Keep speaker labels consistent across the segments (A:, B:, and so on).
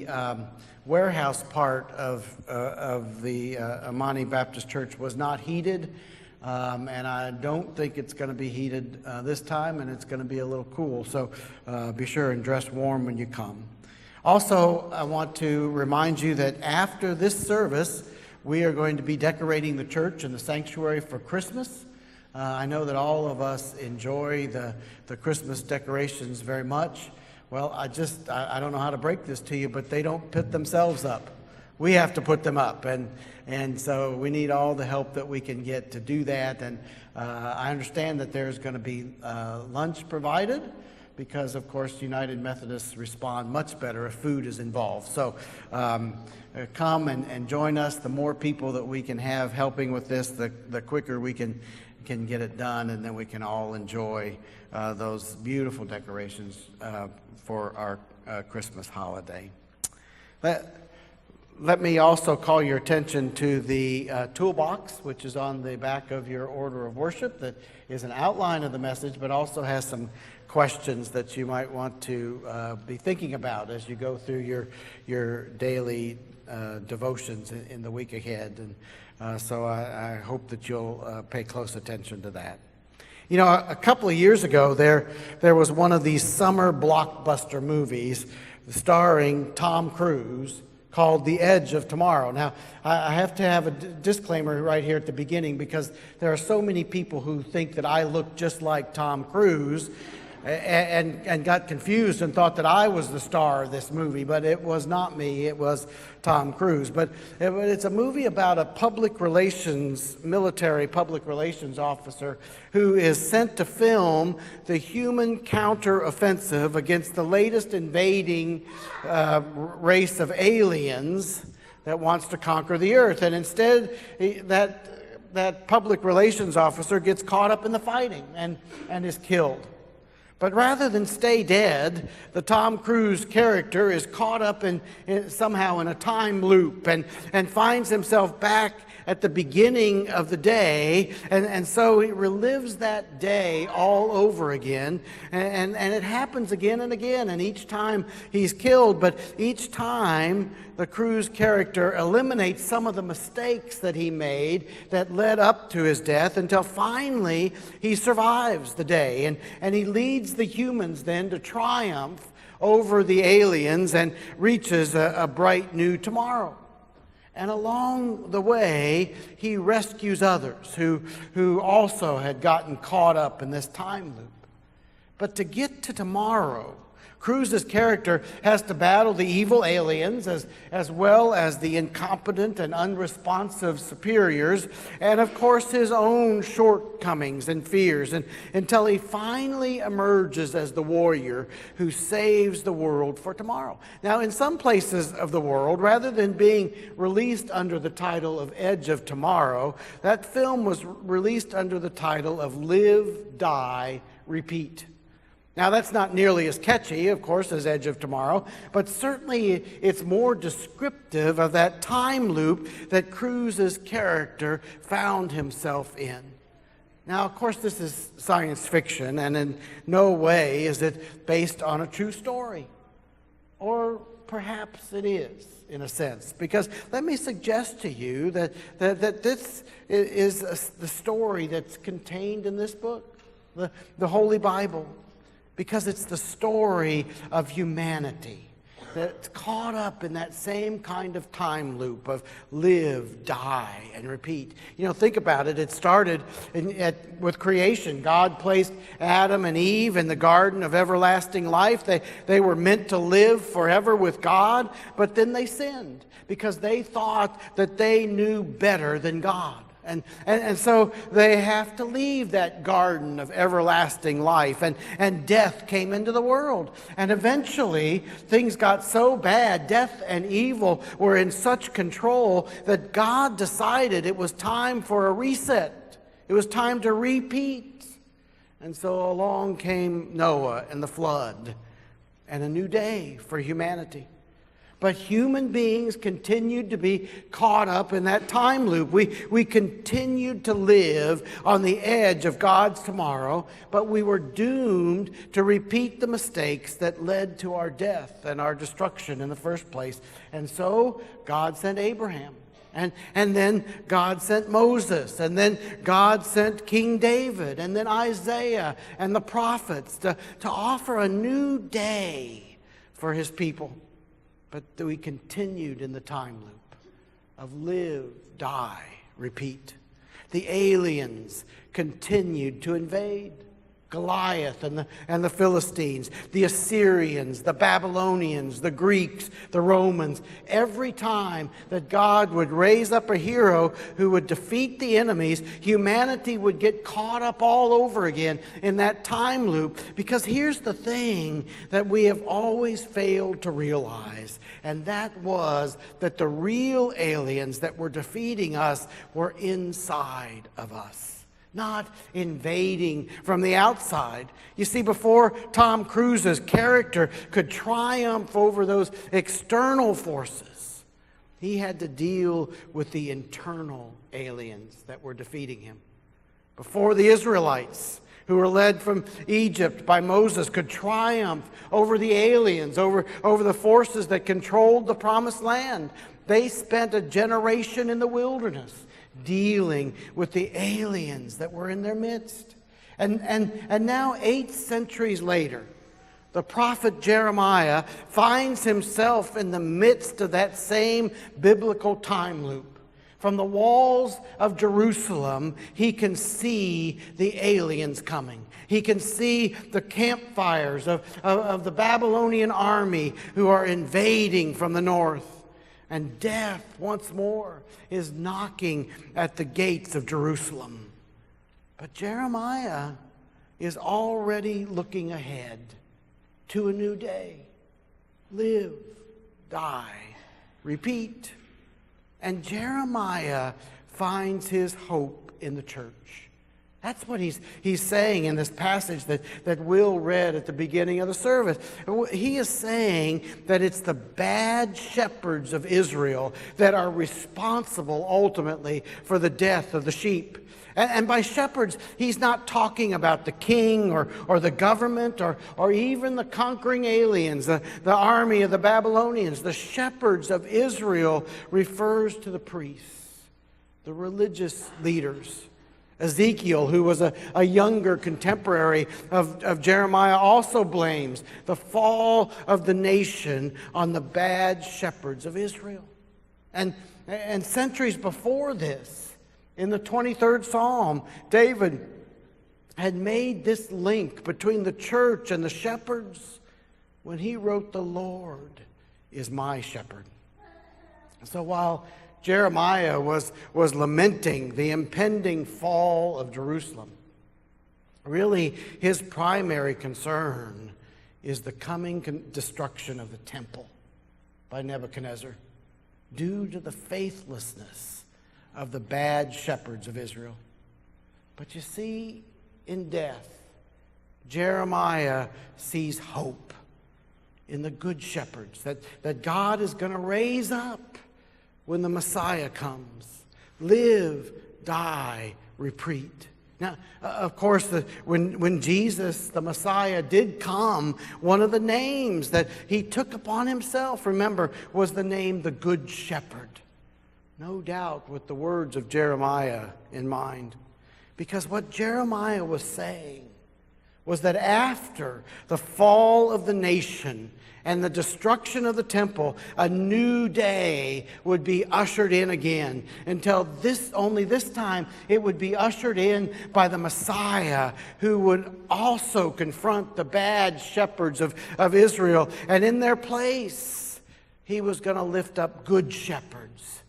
A: the warehouse part of the Amani Baptist Church was not heated, and I don't think it's going to be heated this time, and it's going to be a little cool. So be sure and dress warm when you come. Also, I want to remind you that after this service, we are going to be decorating the church and the sanctuary for Christmas. I know that all of us enjoy the Christmas decorations very much. Well, I don't know how to break this to you, but they don't put themselves up. We have to put them up, and so we need all the help that we can get to do that. And I understand that there's going to be lunch provided, because of course United Methodists respond much better if food is involved. So come and join us. The more people that we can have helping with this, the quicker we can get it done, and then we can all enjoy those beautiful decorations for our Christmas holiday. Let me also call your attention to the toolbox, which is on the back of your order of worship, that is an outline of the message, but also has some questions that you might want to be thinking about as you go through your daily devotions in the week ahead. And so I hope that you'll pay close attention to that. You know, a couple of years ago, there was one of these summer blockbuster movies starring Tom Cruise called The Edge of Tomorrow. Now, I have to have a disclaimer right here at the beginning, because there are so many people who think that I look just like Tom Cruise and got confused and thought that I was the star of this movie, but it was not me, it was Tom Cruise. But it's a movie about a military public relations officer who is sent to film the human counter-offensive against the latest invading race of aliens that wants to conquer the earth. And instead, that public relations officer gets caught up in the fighting and is killed. But rather than stay dead, the Tom Cruise character is caught up somehow in a time loop and finds himself back at the beginning of the day, and so he relives that day all over again, and it happens again and again, and each time he's killed, but each time the Cruise character eliminates some of the mistakes that he made that led up to his death, until finally he survives the day, and he leads the humans then to triumph over the aliens and reaches a bright new tomorrow. And along the way, he rescues others who also had gotten caught up in this time loop. But to get to tomorrow, Cruise's character has to battle the evil aliens as well as the incompetent and unresponsive superiors, and of course his own shortcomings and fears, and until he finally emerges as the warrior who saves the world for tomorrow. Now, in some places of the world, rather than being released under the title of Edge of Tomorrow, that film was released under the title of Live, Die, Repeat. Now, that's not nearly as catchy, of course, as Edge of Tomorrow, but certainly it's more descriptive of that time loop that Cruise's character found himself in. Now, of course, this is science fiction, and in no way is it based on a true story. Or perhaps it is, in a sense, because let me suggest to you that this is the story that's contained in this book, the Holy Bible. Because it's the story of humanity that's caught up in that same kind of time loop of live, die, and repeat. You know, think about it. It started with creation. God placed Adam and Eve in the garden of everlasting life. They were meant to live forever with God, but then they sinned because they thought that they knew better than God. And so they have to leave that garden of everlasting life, and death came into the world. And eventually things got so bad, death and evil were in such control, that God decided it was time for a reset. It was time to repeat. And so along came Noah and the flood, and a new day for humanity. But human beings continued to be caught up in that time loop. We continued to live on the edge of God's tomorrow, but we were doomed to repeat the mistakes that led to our death and our destruction in the first place. And so God sent Abraham. And then God sent Moses, and then God sent King David, and then Isaiah and the prophets to offer a new day for his people. But we continued in the time loop of live, die, repeat. The aliens continued to invade. Goliath and the Philistines, the Assyrians, the Babylonians, the Greeks, the Romans. Every time that God would raise up a hero who would defeat the enemies, humanity would get caught up all over again in that time loop. Because here's the thing that we have always failed to realize, and that was that the real aliens that were defeating us were inside of us. Not invading from the outside. You see, before Tom Cruise's character could triumph over those external forces, he had to deal with the internal aliens that were defeating him. Before the Israelites, who were led from Egypt by Moses, could triumph over the aliens, over the forces that controlled the promised land, they spent a generation in the wilderness dealing with the aliens that were in their midst. And now 8 centuries later, the prophet Jeremiah finds himself in the midst of that same biblical time loop. From the walls of Jerusalem, he can see the aliens coming. He can see the campfires of the Babylonian army who are invading from the north. And death, once more, is knocking at the gates of Jerusalem. But Jeremiah is already looking ahead to a new day. Live, die, repeat. And Jeremiah finds his hope in the church. That's what he's saying in this passage that Will read at the beginning of the service. He is saying that it's the bad shepherds of Israel that are responsible ultimately for the death of the sheep. And by shepherds, he's not talking about the king or the government or even the conquering aliens, the army of the Babylonians. The shepherds of Israel refers to the priests, the religious leaders. Ezekiel, who was a younger contemporary of Jeremiah, also blames the fall of the nation on the bad shepherds of Israel. And centuries before this, in the 23rd Psalm, David had made this link between the church and the shepherds when he wrote, "The Lord is my shepherd." So while Jeremiah was lamenting the impending fall of Jerusalem, really his primary concern is the coming destruction of the temple by Nebuchadnezzar due to the faithlessness of the bad shepherds of Israel. But you see, in death, Jeremiah sees hope in the good shepherds that God is going to raise up when the Messiah comes. Live, die, repeat. Now, of course, when Jesus, the Messiah, did come, one of the names that he took upon himself, remember, was the name the Good Shepherd. No doubt with the words of Jeremiah in mind. Because what Jeremiah was saying was that after the fall of the nation and the destruction of the temple, a new day would be ushered in again. Until only this time, it would be ushered in by the Messiah, who would also confront the bad shepherds of Israel. And in their place, he was going to lift up good shepherds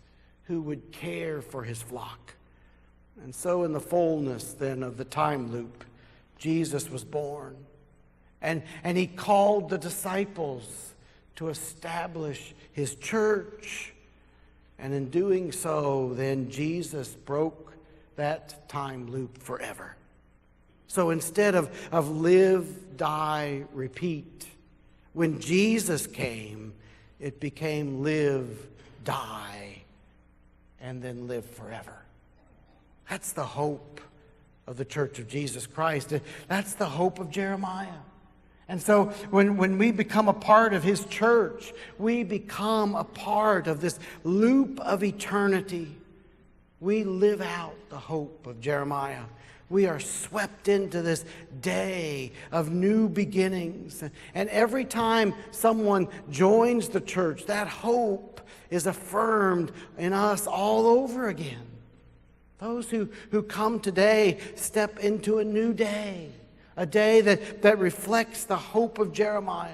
A: who would care for his flock. And so in the fullness then of the time loop, Jesus was born. And he called the disciples to establish his church. And in doing so, then Jesus broke that time loop forever. So instead of live, die, repeat, when Jesus came, it became live, die, and then live forever. That's the hope of the Church of Jesus Christ. That's the hope of Jeremiah. And so when we become a part of his church, we become a part of this loop of eternity. We live out the hope of Jeremiah. We are swept into this day of new beginnings. And every time someone joins the church, that hope is affirmed in us all over again. Those who come today step into a new day, a day that reflects the hope of Jeremiah.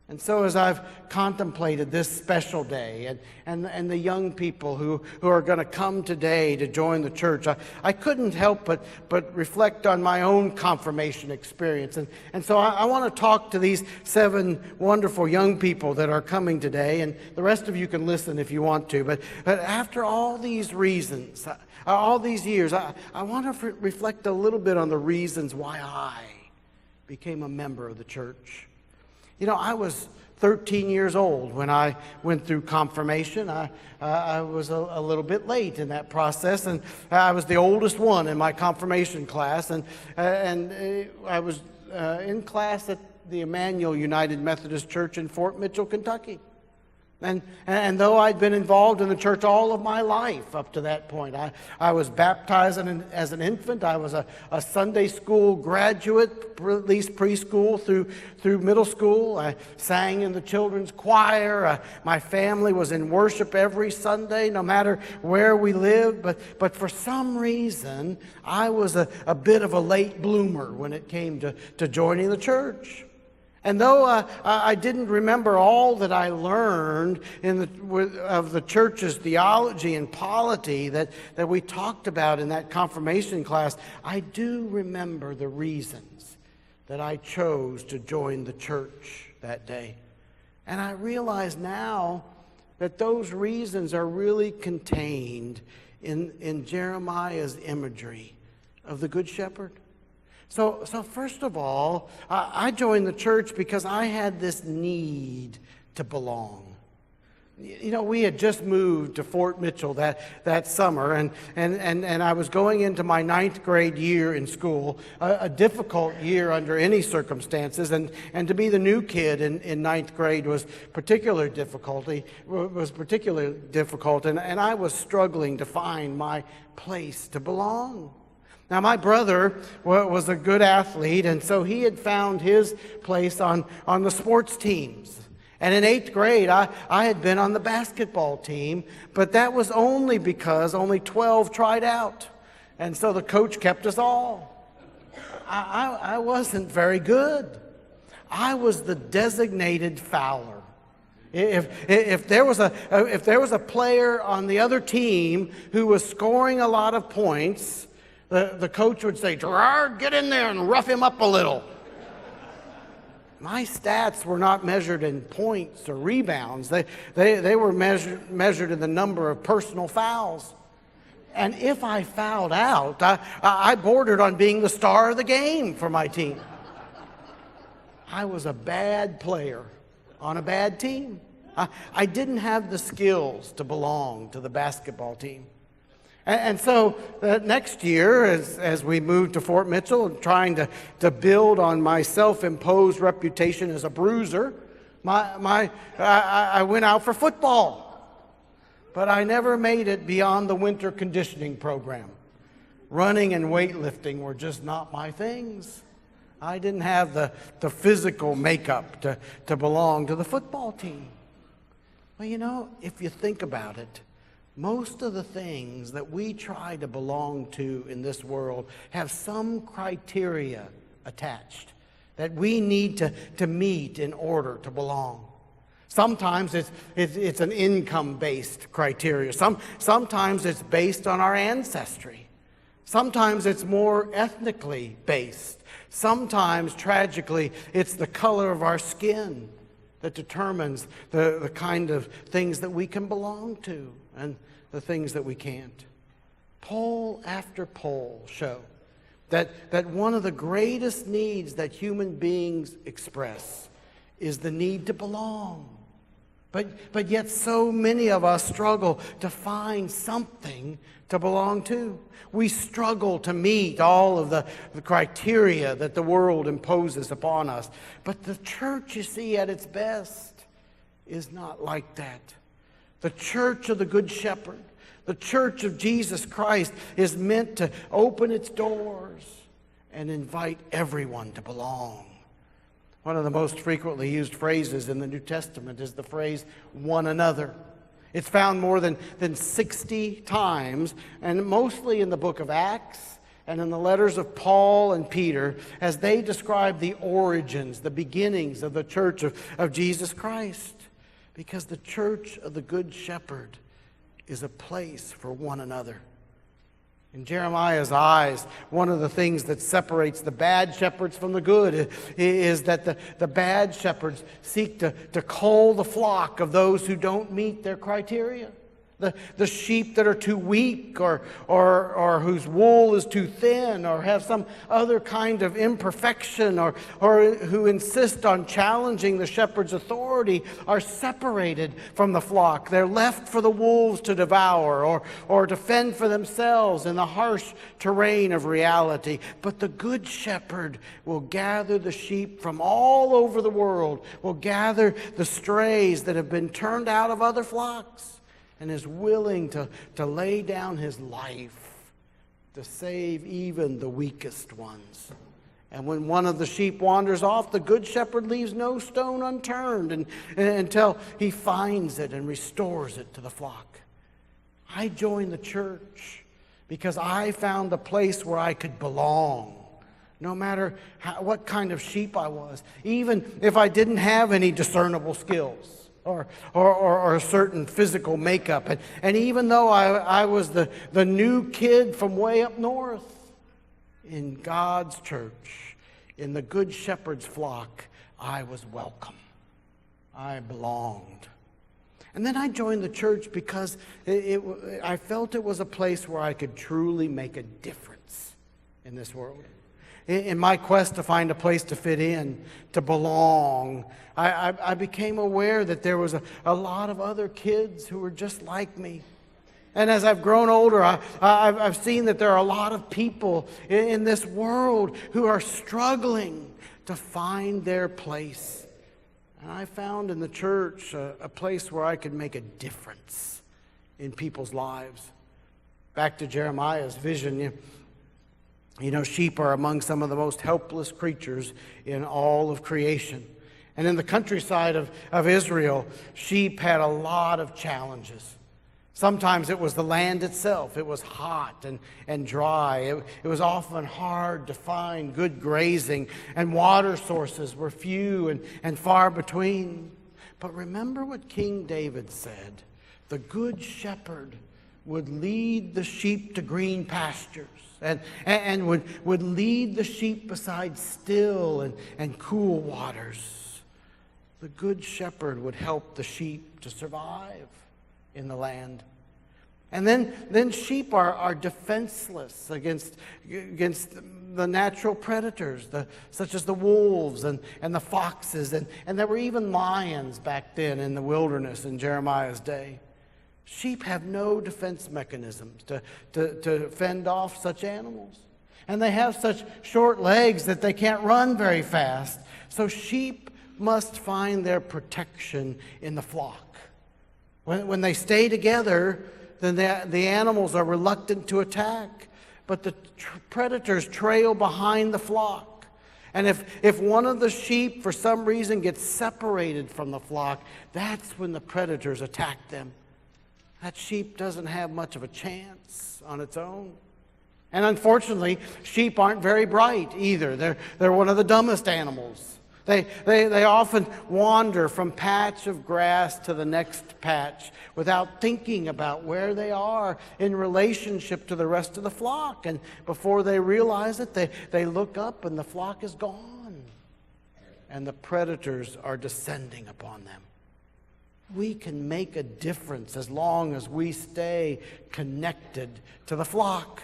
A: And so as I've contemplated this special day and the young people who are going to come today to join the church, I couldn't help but reflect on my own confirmation experience. And so I want to talk to these 7 wonderful young people that are coming today, and the rest of you can listen if you want to. But after all these reasons, all these years, I want to reflect a little bit on the reasons why I became a member of the church. You know, I was 13 years old when I went through confirmation. I was a little bit late in that process, and I was the oldest one in my confirmation class, and I was in class at the Emmanuel United Methodist Church in Fort Mitchell, Kentucky. And though I'd been involved in the church all of my life up to that point, I was baptized as an infant. I was a Sunday school graduate, at least preschool through middle school. I sang in the children's choir. My family was in worship every Sunday, no matter where we lived. But for some reason, I was a bit of a late bloomer when it came to joining the church. And though I didn't remember all that I learned of the church's theology and polity that we talked about in that confirmation class, I do remember the reasons that I chose to join the church that day. And I realize now that those reasons are really contained in Jeremiah's imagery of the Good Shepherd. So first of all, I joined the church because I had this need to belong. You know, we had just moved to Fort Mitchell that summer, and I was going into my 9th grade year in school, a difficult year under any circumstances, and to be the new kid in 9th grade was particularly difficult, and I was struggling to find my place to belong. Now, my brother was a good athlete, and so he had found his place on the sports teams. And in 8th grade, I had been on the basketball team, but that was only because only 12 tried out. And so the coach kept us all. I wasn't very good. I was the designated fouler. If there was a player on the other team who was scoring a lot of points, the coach would say, "Girard, get in there and rough him up a little." My stats were not measured in points or rebounds. They were measured in the number of personal fouls. And if I fouled out, I bordered on being the star of the game for my team. I was a bad player on a bad team. I didn't have the skills to belong to the basketball team. And so next year, as we moved to Fort Mitchell, trying to build on my self-imposed reputation as a bruiser, I went out for football. But I never made it beyond the winter conditioning program. Running and weightlifting were just not my things. I didn't have the physical makeup to belong to the football team. Well, you know, if you think about it, most of the things that we try to belong to in this world have some criteria attached that we need to meet in order to belong. Sometimes it's an income-based criteria. Sometimes it's based on our ancestry. Sometimes it's more ethnically based. Sometimes, tragically, it's the color of our skin that determines the kind of things that we can belong to and the things that we can't. Poll after poll show that one of the greatest needs that human beings express is the need to belong. But yet so many of us struggle to find something to belong to. We struggle to meet all of the criteria that the world imposes upon us. But the church, you see, at its best is not like that. The church of the Good Shepherd, the church of Jesus Christ, is meant to open its doors and invite everyone to belong. One of the most frequently used phrases in the New Testament is the phrase, one another. It's found more than 60 times, and mostly in the book of Acts and in the letters of Paul and Peter, as they describe the origins, the beginnings of the church of Jesus Christ. Because the church of the Good Shepherd is a place for one another. In Jeremiah's eyes, one of the things that separates the bad shepherds from the good is that the bad shepherds seek to cull the flock of those who don't meet their criteria. The sheep that are too weak or whose wool is too thin or have some other kind of imperfection or who insist on challenging the shepherd's authority are separated from the flock. They're left for the wolves to devour or to fend for themselves in the harsh terrain of reality. But the good shepherd will gather the sheep from all over the world, will gather the strays that have been turned out of other flocks, and is willing to lay down his life to save even the weakest ones. And when one of the sheep wanders off, the good shepherd leaves no stone unturned until he finds it and restores it to the flock. I joined the church because I found a place where I could belong, no matter what kind of sheep I was, even if I didn't have any discernible skills or a certain physical makeup. And even though I was the new kid from way up north, in God's church, in the Good Shepherd's flock, I was welcome. I belonged. And then I joined the church because I felt it was a place where I could truly make a difference in this world. In my quest to find a place to fit in, to belong, I became aware that there was a lot of other kids who were just like me. And as I've grown older, I've seen that there are a lot of people in this world who are struggling to find their place. And I found in the church a place where I could make a difference in people's lives. Back to Jeremiah's vision, you know, sheep are among some of the most helpless creatures in all of creation. And in the countryside of Israel, sheep had a lot of challenges. Sometimes it was the land itself. It was hot and dry. It was often hard to find good grazing, and water sources were few and far between. But remember what King David said. The good shepherd would lead the sheep to green pastures and would lead the sheep beside still and cool waters. The good shepherd would help the sheep to survive in the land. And then sheep are defenseless against the natural predators, such as the wolves and the foxes, and there were even lions back then in the wilderness in Jeremiah's day. Sheep have no defense mechanisms to fend off such animals. And they have such short legs that they can't run very fast. So sheep must find their protection in the flock. When they stay together, then the animals are reluctant to attack. But the predators trail behind the flock. And if one of the sheep for some reason gets separated from the flock, that's when the predators attack them. That sheep doesn't have much of a chance on its own. And unfortunately, sheep aren't very bright either. They're one of the dumbest animals. They often wander from patch of grass to the next patch without thinking about where they are in relationship to the rest of the flock. And before they realize it, they look up and the flock is gone. And the predators are descending upon them. We can make a difference as long as we stay connected to the flock.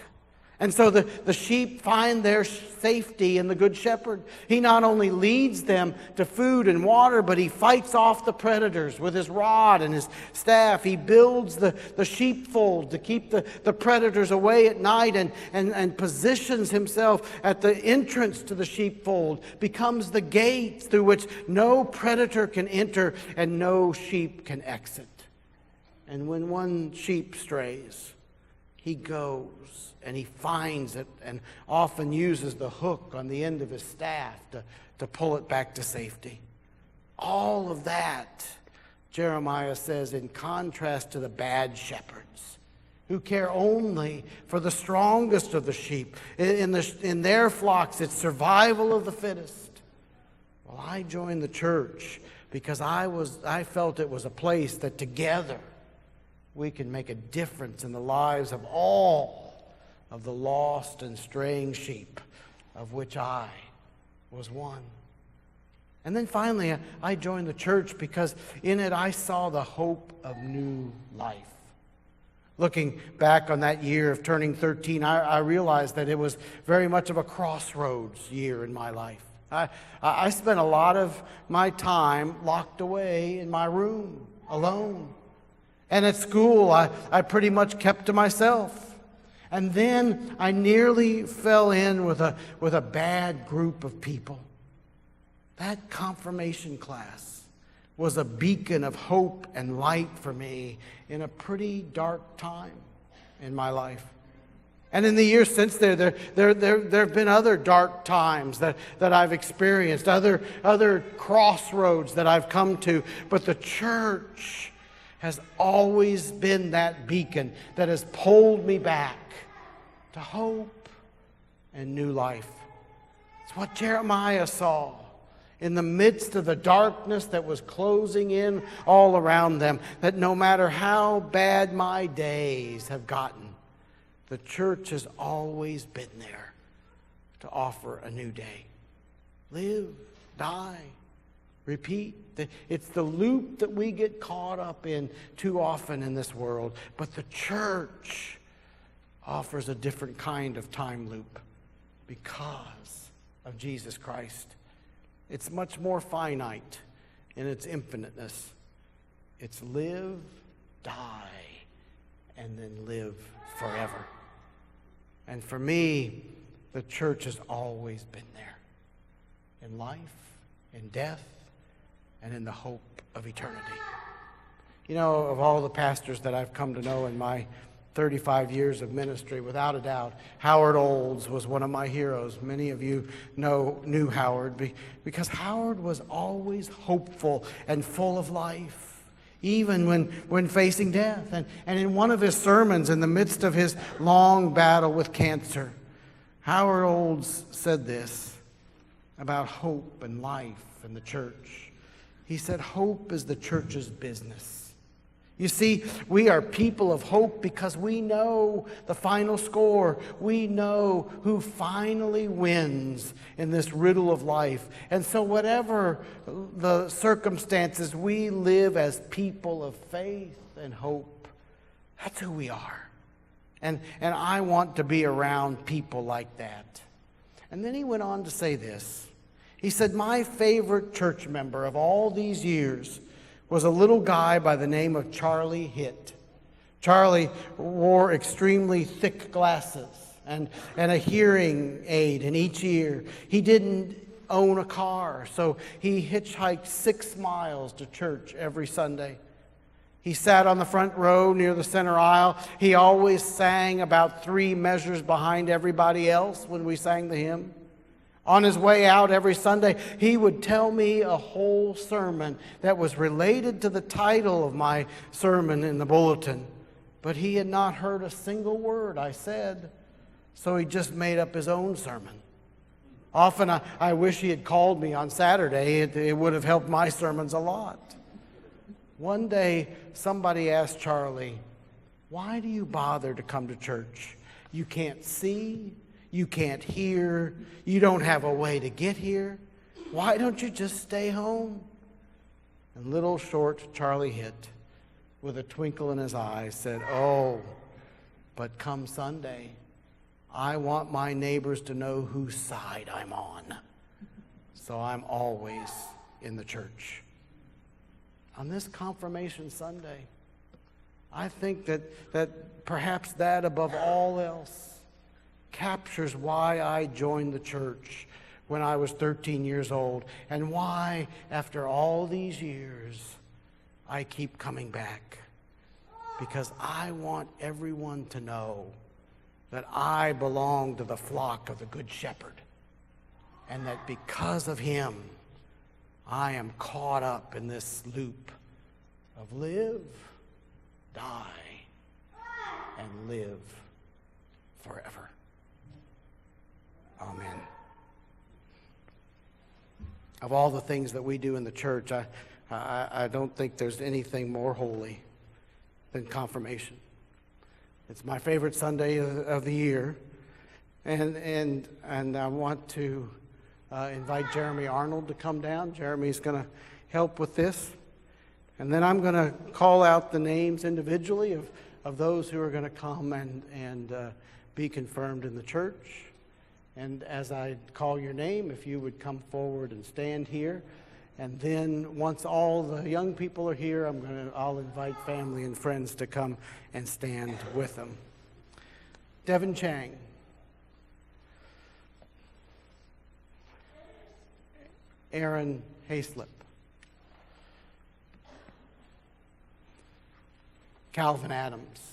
A: And so the sheep find their safety in the Good Shepherd. He not only leads them to food and water, but he fights off the predators with his rod and his staff. He builds the sheepfold to keep the predators away at night and positions himself at the entrance to the sheepfold, becomes the gate through which no predator can enter and no sheep can exit. And when one sheep strays, he goes and he finds it and often uses the hook on the end of his staff to pull it back to safety. All of that, Jeremiah says, in contrast to the bad shepherds who care only for the strongest of the sheep. In their flocks, it's survival of the fittest. Well, I joined the church because I felt it was a place that together we can make a difference in the lives of all of the lost and straying sheep, of which I was one. And then finally, I joined the church because in it I saw the hope of new life. Looking back on that year of turning 13, I realized that it was very much of a crossroads year in my life. I spent a lot of my time locked away in my room, alone. And at school, I pretty much kept to myself. And then I nearly fell in with a bad group of people. That confirmation class was a beacon of hope and light for me in a pretty dark time in my life. And in the years since there have been other dark times that I've experienced, other crossroads that I've come to. But the church has always been that beacon that has pulled me back to hope and new life. It's what Jeremiah saw in the midst of the darkness that was closing in all around them, that no matter how bad my days have gotten, the church has always been there to offer a new day. Live, die, repeat. It's the loop that we get caught up in too often in this world. But the church offers a different kind of time loop because of Jesus Christ. It's much more finite in its infiniteness. It's live, die, and then live forever. And for me, the church has always been there. In life, in death, and in the hope of eternity. You know, of all the pastors that I've come to know in my 35 years of ministry, without a doubt, Howard Olds was one of my heroes. Many of you knew Howard because Howard was always hopeful and full of life, even when facing death. And in one of his sermons, in the midst of his long battle with cancer, Howard Olds said this about hope and life and the church. He said, hope is the church's business. You see, we are people of hope because we know the final score. We know who finally wins in this riddle of life. And so whatever the circumstances, we live as people of faith and hope. That's who we are. And I want to be around people like that. And then he went on to say this. He said, my favorite church member of all these years was a little guy by the name of Charlie Hitt. Charlie wore extremely thick glasses and a hearing aid in each ear. He didn't own a car, so he hitchhiked 6 miles to church every Sunday. He sat on the front row near the center aisle. He always sang about 3 measures behind everybody else when we sang the hymn. On his way out every Sunday, he would tell me a whole sermon that was related to the title of my sermon in the bulletin. But he had not heard a single word I said, so he just made up his own sermon. Often I wish he had called me on Saturday. It would have helped my sermons a lot. One day, somebody asked Charlie, why do you bother to come to church? You can't see. You can't hear. You don't have a way to get here. Why don't you just stay home? And little short Charlie Hitt, with a twinkle in his eye, said, oh, but come Sunday, I want my neighbors to know whose side I'm on. So I'm always in the church. On this Confirmation Sunday, I think that perhaps that above all else captures why I joined the church when I was 13 years old, and why, after all these years, I keep coming back. Because I want everyone to know that I belong to the flock of the Good Shepherd, and that because of him, I am caught up in this loop of live, die, and live forever. Amen. Of all the things that we do in the church, I don't think there's anything more holy than confirmation. It's my favorite Sunday of the year, and I want to invite Jeremy Arnold to come down. Jeremy's going to help with this, and then I'm going to call out the names individually of those who are going to come and be confirmed in the church. And as I call your name, if you would come forward and stand here. And then once all the young people are here, I'll invite family and friends to come and stand with them. Devin Chang. Aaron Hayslip. Calvin Adams.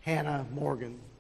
A: Hannah Morgan.